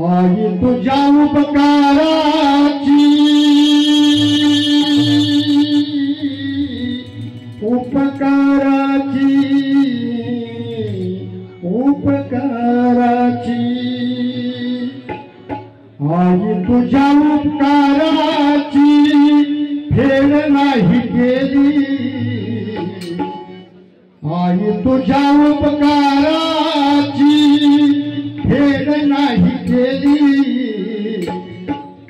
आई तुझ्या उपकाराची उपकाराची उपकाराची आई तुझ्या उपकाराची फेड नाही केली आई तुझ्या उपकाराची फेड नाही केली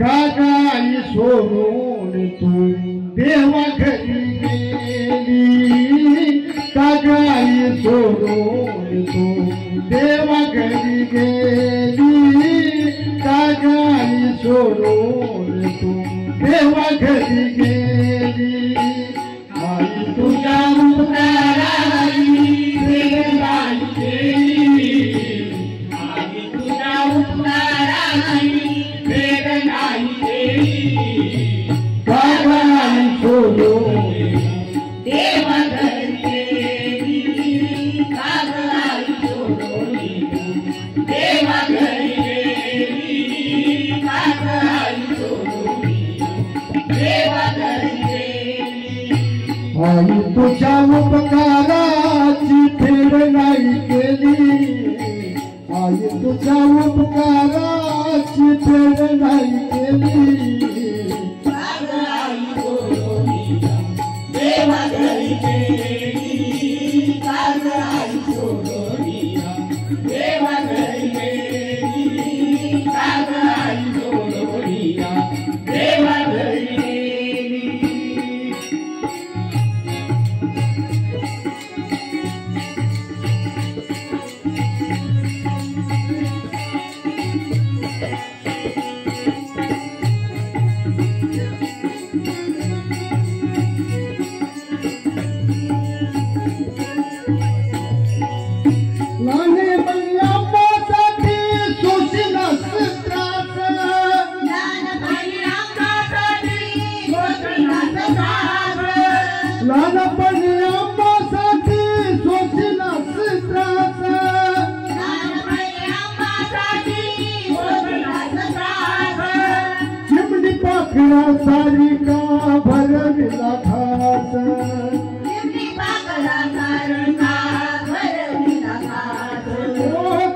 का गाई सोडून तू देवा घरी गेली का गाई सोडून तू देवा घरी गेली का गाई सोडून तू देवा घरी गेली आई तुझ्या उपकाराची फेड नाही केली आई तुझ्या उपकाराची फेड नाही केली आई तुझ्या उपकाराची फेड नाही केली देवा घरी गेली देवा घरी गेली देवा घरी सारी का भरविला खास चिमणी पाकळा सारी का भरविला खास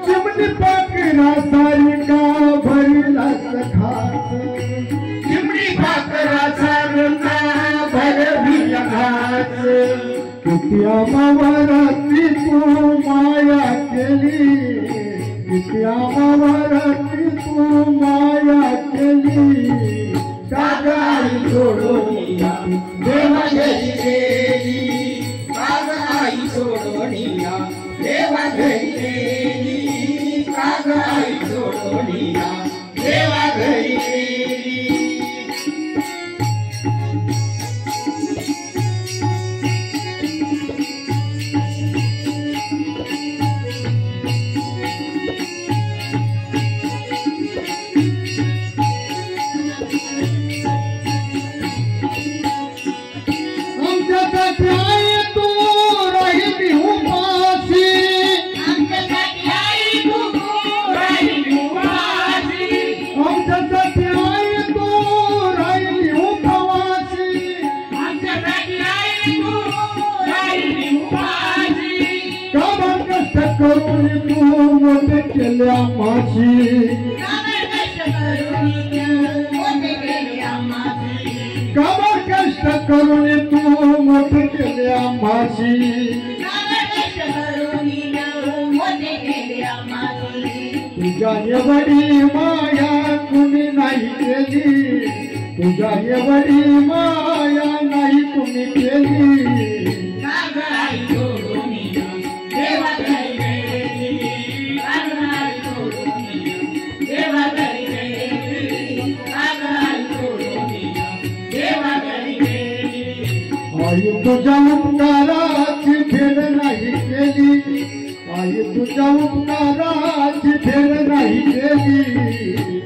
चिमणी पाकळा सारी का भरविला खास चिमणी पाकळा सारी का भरविला खास किती अमावरती तू माया केली किती अमावरती तू माया केली का गाई सोडून देवा घरी गेली का गाई सोडून देवा घरी गेली का गाई सोडून देवा घरी गेली करून तू मोठे केल्या माशी काबर कष्ट करून तू मोठे केल्या माशी तुझ्या एवढी माया कुणी नाही केली तुझ्या एवढी माया नाही कुणी केली देवा घरी गेली आई तुझ्या उपकाराची फेड नाही केली, आई तुझ्या उपकाराची फेड नाही केली.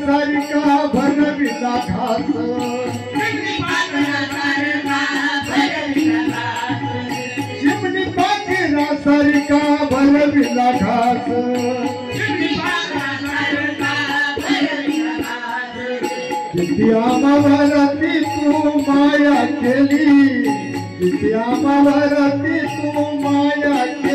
सारिका भरविला घास, चिमणी पाखरा सारिका भरविला घास. किती आम्हावरती तू माया केली, किती आम्हावरती तू माया केली.